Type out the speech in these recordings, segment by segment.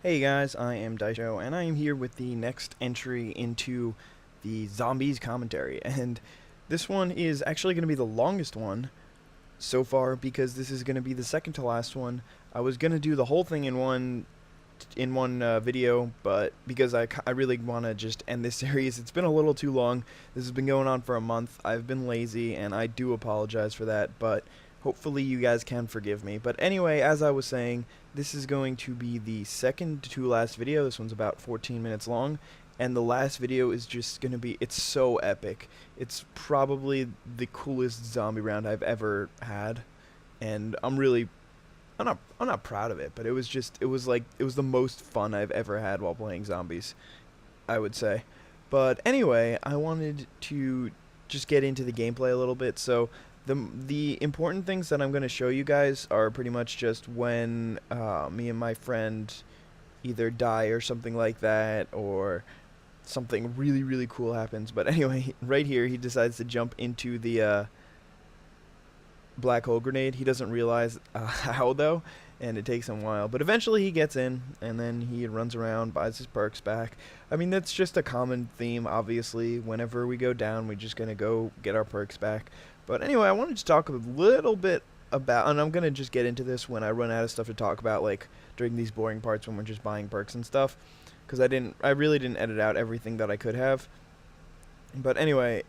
Hey guys, I am Daisho, and I am here with the next entry into the Zombies commentary. And this one is actually going to be the longest one so far because this is going to be the second to last one. I was going to do the whole thing in one video, but because I really want to just end this series, it's been a little too long. This has been going on for a month. I've been lazy, and I do apologize for that, but hopefully you guys can forgive me. But anyway, as I was saying, this is going to be the second to last video. This one's about 14 minutes long, and the last video is just going to be, it's so epic. It's probably the coolest zombie round I've ever had, and I'm not proud of it, but it was the most fun I've ever had while playing zombies, I would say. But anyway, I wanted to just get into the gameplay a little bit. So the important things that I'm going to show you guys are pretty much just when me and my friend either die or something like that, or something really cool happens. But anyway, right here he decides to jump into the black hole grenade. He doesn't realize how though, and it takes him a while, but eventually he gets in, and then he runs around, buys his perks back. I mean, that's just a common theme, obviously. Whenever we go down, we're just gonna go get our perks back. But anyway, I wanted to talk a little bit about, and I'm gonna just get into this when I run out of stuff to talk about, like during these boring parts when we're just buying perks and stuff, because I really didn't edit out everything that I could have. But anyway,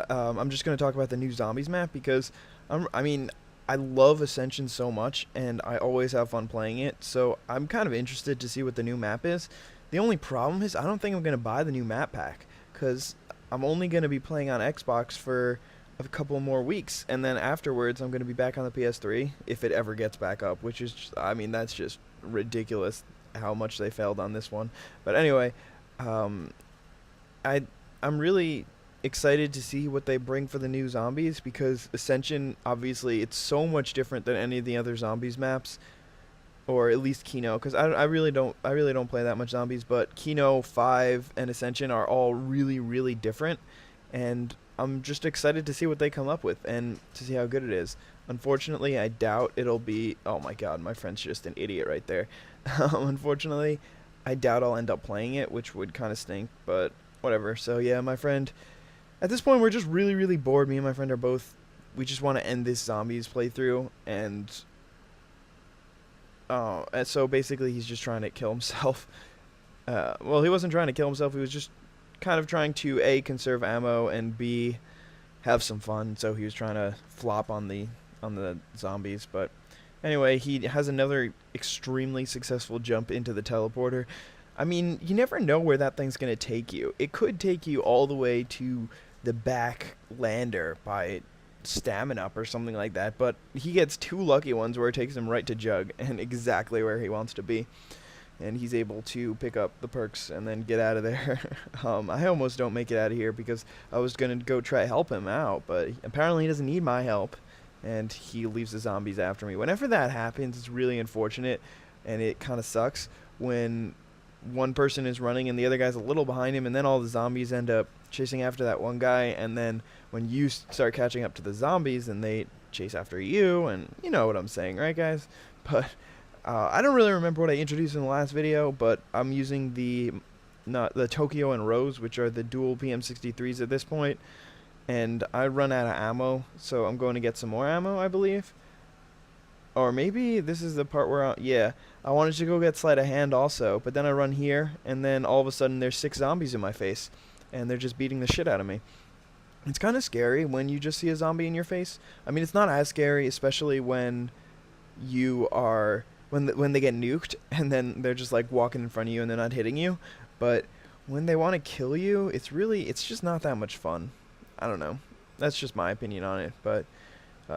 I'm just going to talk about the new zombies map because I mean, I love Ascension so much, and I always have fun playing it, so I'm kind of interested to see what the new map is. The only problem is I don't think I'm going to buy the new map pack, because I'm only going to be playing on Xbox for a couple more weeks, and then afterwards I'm going to be back on the PS3, if it ever gets back up, which is just, I mean, that's just ridiculous how much they failed on this one. But anyway, um, I'm really excited to see what they bring for the new zombies, because Ascension, obviously, it's so much different than any of the other zombies maps, or at least Kino, because I really don't play that much zombies, but Kino 5 and Ascension are all really different, and I'm just excited to see what they come up with and to see how good it is. Unfortunately, I doubt it'll be, oh my god, my friend's just an idiot right there. Unfortunately, I doubt I'll end up playing it, which would kind of stink, but whatever. So yeah, my friend, at this point, we're just really bored. Me and my friend are both, we just want to end this zombies playthrough, and so basically he's just trying to kill himself. Well, he wasn't trying to kill himself, he was just kind of trying to A, conserve ammo, and B, have some fun, so he was trying to flop on the zombies. But anyway, he has another extremely successful jump into the teleporter. I mean, you never know where that thing's going to take you. It could take you all the way to the back lander by stamina up or something like that, but he gets two lucky ones where it takes him right to Jug and exactly where he wants to be, and he's able to pick up the perks and then get out of there. I almost don't make it out of here because I was going to go try to help him out, but apparently he doesn't need my help, and he leaves the zombies after me. Whenever that happens, it's really unfortunate, and it kind of sucks when one person is running and the other guy's a little behind him, and then all the zombies end up chasing after that one guy, and then when you start catching up to the zombies, then they chase after you, and you know what I'm saying, right guys? But I don't really remember what I introduced in the last video, but I'm using the Tokyo and Rose, which are the dual PM63s at this point, and I run out of ammo, so I'm going to get some more ammo, I believe. Or maybe this is the part where, yeah, I wanted to go get sleight of hand also, but then I run here, and then all of a sudden there's 6 zombies in my face, and they're just beating the shit out of me. It's kind of scary when you just see a zombie in your face. I mean, it's not as scary, especially when you are, when they get nuked, and then they're just like walking in front of you and they're not hitting you. But when they want to kill you, it's just not that much fun. I don't know. That's just my opinion on it, but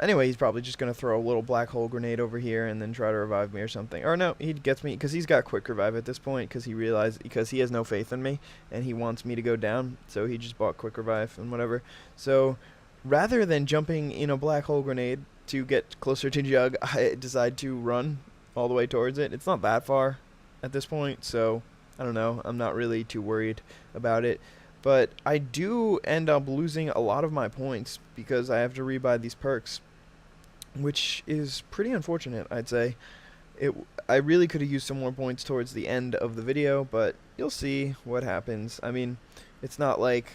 anyway, he's probably just going to throw a little black hole grenade over here and then try to revive me or something. Or no, he gets me, because he's got quick revive at this point, because he has no faith in me, and he wants me to go down, so he just bought quick revive and whatever. So rather than jumping in a black hole grenade to get closer to Jug, I decide to run all the way towards it. It's not that far at this point, so I don't know. I'm not really too worried about it. But I do end up losing a lot of my points because I have to rebuy these perks, which is pretty unfortunate, I'd say. it I really could have used some more points towards the end of the video, but you'll see what happens. I mean, it's not like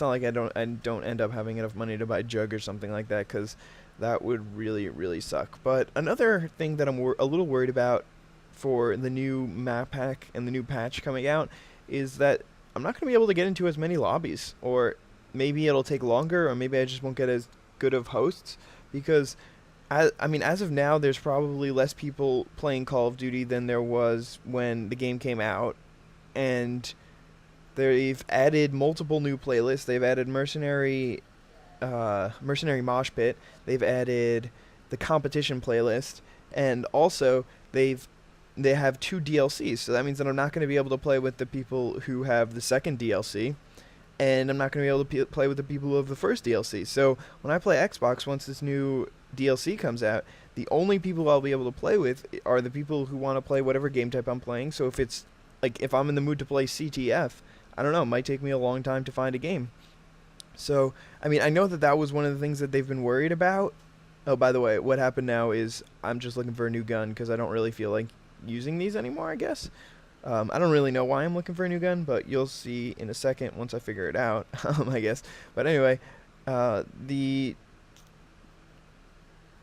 I don't end up having enough money to buy Jug or something like that, because that would really suck. But another thing that I'm a little worried about for the new map pack and the new patch coming out is that I'm not going to be able to get into as many lobbies, or maybe it'll take longer, or maybe I just won't get as good of hosts, because I mean, as of now, there's probably less people playing Call of Duty than there was when the game came out, and they've added multiple new playlists. They've added Mercenary Mosh Pit. They've added the competition playlist, and also they have 2 DLCs. So that means that I'm not going to be able to play with the people who have the second DLC, and I'm not going to be able to play with the people who have the first DLC. So when I play Xbox, once this new DLC comes out, the only people I'll be able to play with are the people who want to play whatever game type I'm playing. So if I'm in the mood to play CTF, I don't know, it might take me a long time to find a game. So, I mean, I know that was one of the things that they've been worried about. Oh, by the way, what happened now is I'm just looking for a new gun because I don't really feel like using these anymore, I guess. I don't really know why I'm looking for a new gun, but you'll see in a second once I figure it out, I guess. But anyway,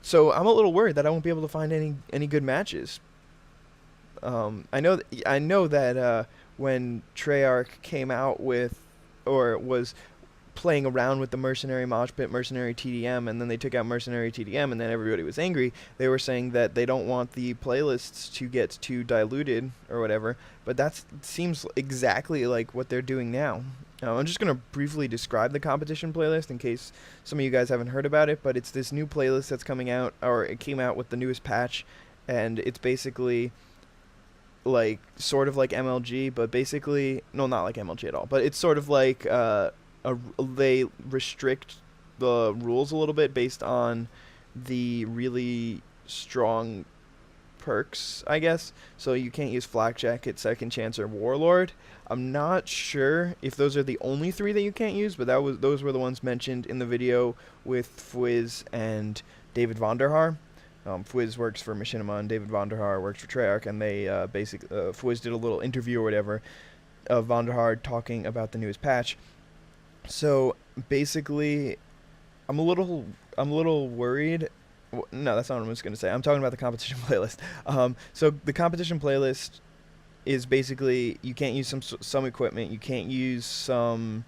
so I'm a little worried that I won't be able to find any good matches. I know that when Treyarch came out with, or was playing around with the Mercenary Mosh Pit, Mercenary TDM, and then they took out Mercenary TDM, and then everybody was angry. They were saying that they don't want the playlists to get too diluted or whatever, but that seems exactly like what they're doing now. I'm just going to briefly describe the competition playlist in case some of you guys haven't heard about it, but it's this new playlist that's coming out, or it came out with the newest patch, and it's basically like sort of like MLG, but basically, no, not like MLG at all, but it's sort of like they restrict the rules a little bit based on the really strong perks, I guess. So you can't use Flak Jacket, Second Chance, or Warlord. I'm not sure if those are the only 3 that you can't use, but those were the ones mentioned in the video with Fwiz and David Vonderhaar. Fwiz works for Machinima and David Vonderhaar works for Treyarch, and they Fwiz did a little interview or whatever of Vonderhaar talking about the newest patch. So basically, I'm a little worried. No, that's not what I was going to say. I'm talking about the competition playlist. So the competition playlist is basically, you can't use some equipment. You can't use some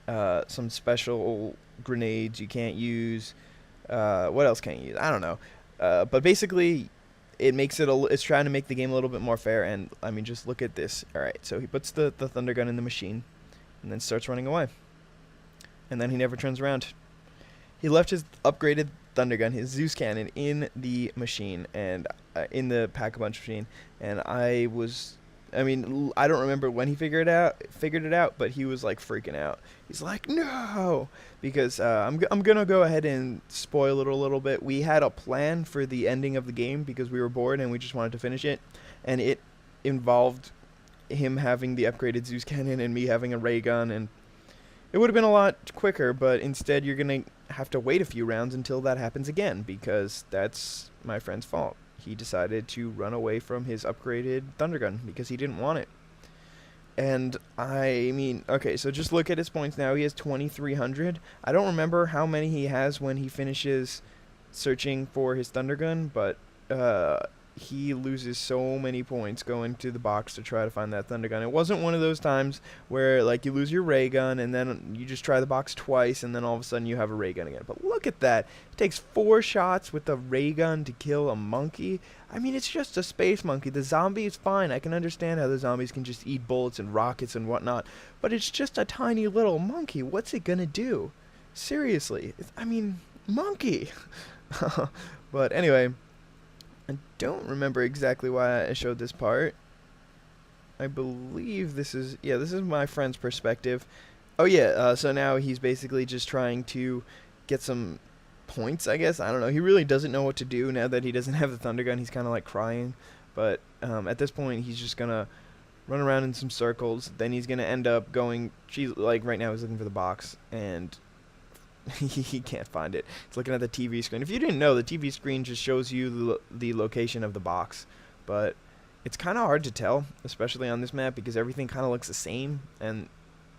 special grenades. You can't use what else can't you use? I don't know. But basically, it's trying to make the game a little bit more fair. And I mean, just look at this. All right, so he puts the thunder gun in the machine, and then starts running away. And then he never turns around. He left his upgraded thunder gun, his Zeus cannon, in the machine, and in the Pack-a-Punch machine. And I don't remember when he figured it out, but he was like freaking out. He's like, no, because I'm gonna go ahead and spoil it a little bit. We had a plan for the ending of the game because we were bored and we just wanted to finish it, and it involved him having the upgraded Zeus cannon and me having a ray gun, and it would have been a lot quicker, but instead you're gonna have to wait a few rounds until that happens again, because that's my friend's fault. He decided to run away from his upgraded thunder gun because he didn't want it. And I mean, okay, so just look at his points now. He has 2,300. I don't remember how many he has when he finishes searching for his thunder gun, but he loses so many points going to the box to try to find that thunder gun. It wasn't one of those times where like you lose your ray gun and then you just try the box twice and then all of a sudden you have a ray gun again. But look at that. It takes 4 shots with the ray gun to kill a monkey. I mean, it's just a space monkey. The zombie is fine. I can understand how the zombies can just eat bullets and rockets and whatnot, but it's just a tiny little monkey. What's it gonna do? Seriously. I mean, monkey. But anyway, I don't remember exactly why I showed this part. I believe this is my friend's perspective. Oh yeah, so now he's basically just trying to get some points, I guess. I don't know. He really doesn't know what to do now that he doesn't have the thunder gun. He's kind of like crying. But at this point, he's just going to run around in some circles. Then he's going to end up going, like right now he's looking for the box. And he can't find it. It's looking at the TV screen. If you didn't know, the TV screen just shows you the location of the box. But it's kind of hard to tell, especially on this map, because everything kind of looks the same. And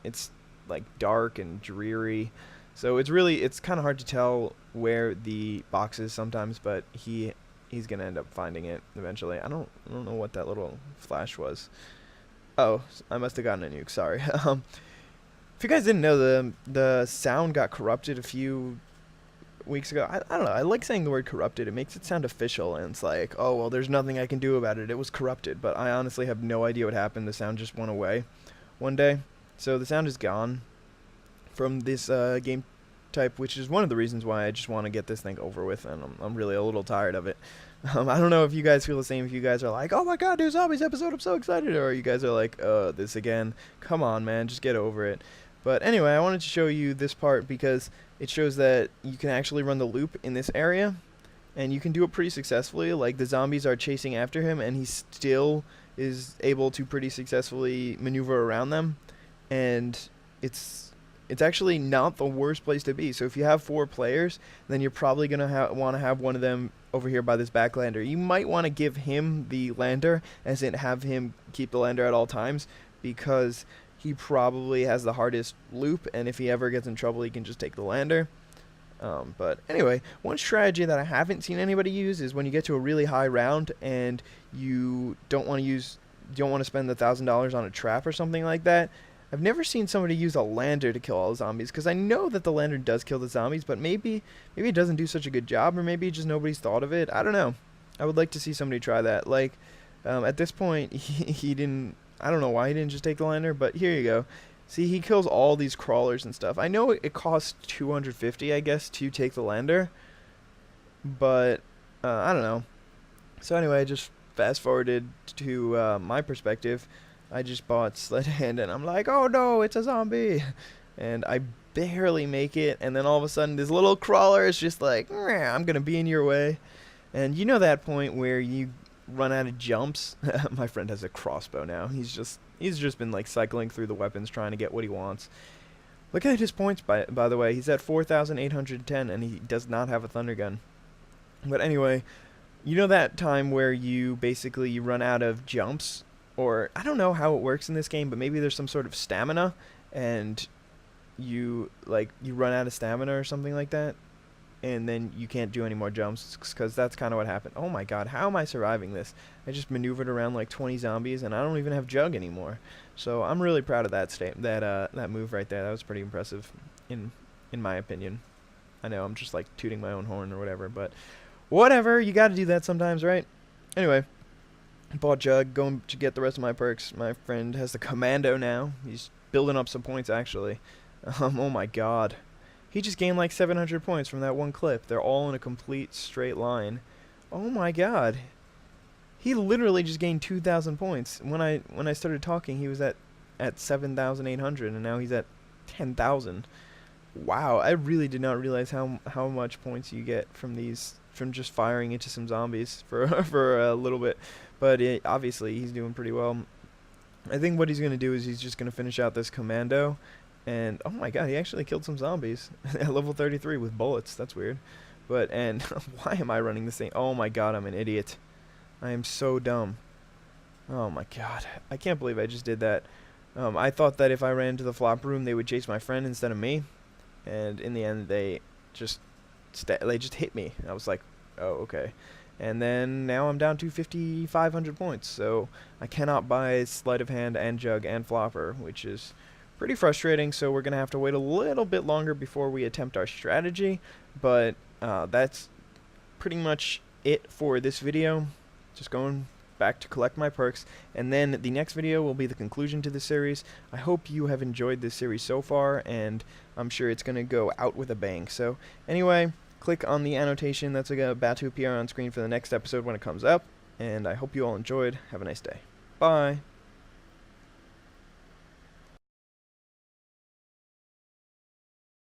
it's like dark and dreary. So it's kind of hard to tell where the box is sometimes. But he's going to end up finding it eventually. I don't know what that little flash was. Oh, I must have gotten a nuke. Sorry. If you guys didn't know, the sound got corrupted a few weeks ago. I don't know. I like saying the word corrupted. It makes it sound official, and it's like, oh, well, there's nothing I can do about it. It was corrupted. But I honestly have no idea what happened. The sound just went away one day. So the sound is gone from this game type, which is one of the reasons why I just want to get this thing over with, and I'm really a little tired of it. I don't know if you guys feel the same. If you guys are like, oh my god, new Zombies episode, I'm so excited, or you guys are like, this again. Come on, man, just get over it. But anyway, I wanted to show you this part because it shows that you can actually run the loop in this area, and you can do it pretty successfully. Like, the zombies are chasing after him, and he still is able to pretty successfully maneuver around them, and it's actually not the worst place to be. So if you have 4 players, then you're probably going to want to have one of them over here by this back lander. You might want to give him the lander, as in have him keep the lander at all times, because he probably has the hardest loop, and if he ever gets in trouble, he can just take the lander. But anyway, one strategy that I haven't seen anybody use is when you get to a really high round and you don't want to spend the $1,000 on a trap or something like that. I've never seen somebody use a lander to kill all the zombies, because I know that the lander does kill the zombies, but maybe it doesn't do such a good job, or maybe just nobody's thought of it. I don't know. I would like to see somebody try that. Like, at this point, he didn't. I don't know why he didn't just take the lander, but here you go. See, he kills all these crawlers and stuff. I know it costs $250, I guess, to take the lander, but I don't know. So anyway, I just fast forwarded to my perspective. I just bought Sled Hand, and I'm like, oh no, it's a zombie. And I barely make it, and then all of a sudden this little crawler is just like, I'm going to be in your way. And you know that point where you run out of jumps? My friend has a crossbow now. He's just been like cycling through the weapons trying to get what he wants. Look at his points, by the way. He's at 4,810, and he does not have a thunder gun. But anyway, you know that time where you basically run out of jumps? Or, I don't know how it works in this game, but maybe there's some sort of stamina, and you run out of stamina or something like that, and then you can't do any more jumps, because that's kind of what happened. Oh my god, how am I surviving this? I just maneuvered around like 20 zombies, and I don't even have Jug anymore. So I'm really proud of that move right there. That was pretty impressive, in my opinion. I know, I'm just like tooting my own horn or whatever, but whatever, you gotta do that sometimes, right? Anyway. Bought Jug, going to get the rest of my perks. My friend has the Commando now. He's building up some points, actually. Oh my god. He just gained like 700 points from that one clip. They're all in a complete straight line. Oh my god. He literally just gained 2,000 points. When I started talking, he was at 7,800, and now he's at 10,000. Wow, I really did not realize how much points you get from just firing into some zombies for a little bit. But obviously, he's doing pretty well. I think what he's going to do is he's just going to finish out this Commando. And, oh my god, he actually killed some zombies at level 33 with bullets. That's weird. And why am I running this thing? Oh my god, I'm an idiot. I am so dumb. Oh my god. I can't believe I just did that. I thought that if I ran into the flop room, they would chase my friend instead of me. And in the end, they just hit me. I was like, oh, okay. And then now I'm down to 5,500 points, so I cannot buy Sleight of Hand and Jug and Flopper, which is pretty frustrating. So we're going to have to wait a little bit longer before we attempt our strategy, but that's pretty much it for this video. Just going back to collect my perks, and then the next video will be the conclusion to the series. I hope you have enjoyed this series so far, and I'm sure it's going to go out with a bang. So anyway, click on the annotation that's about to appear on screen for the next episode when it comes up, and I hope you all enjoyed. Have a nice day. Bye.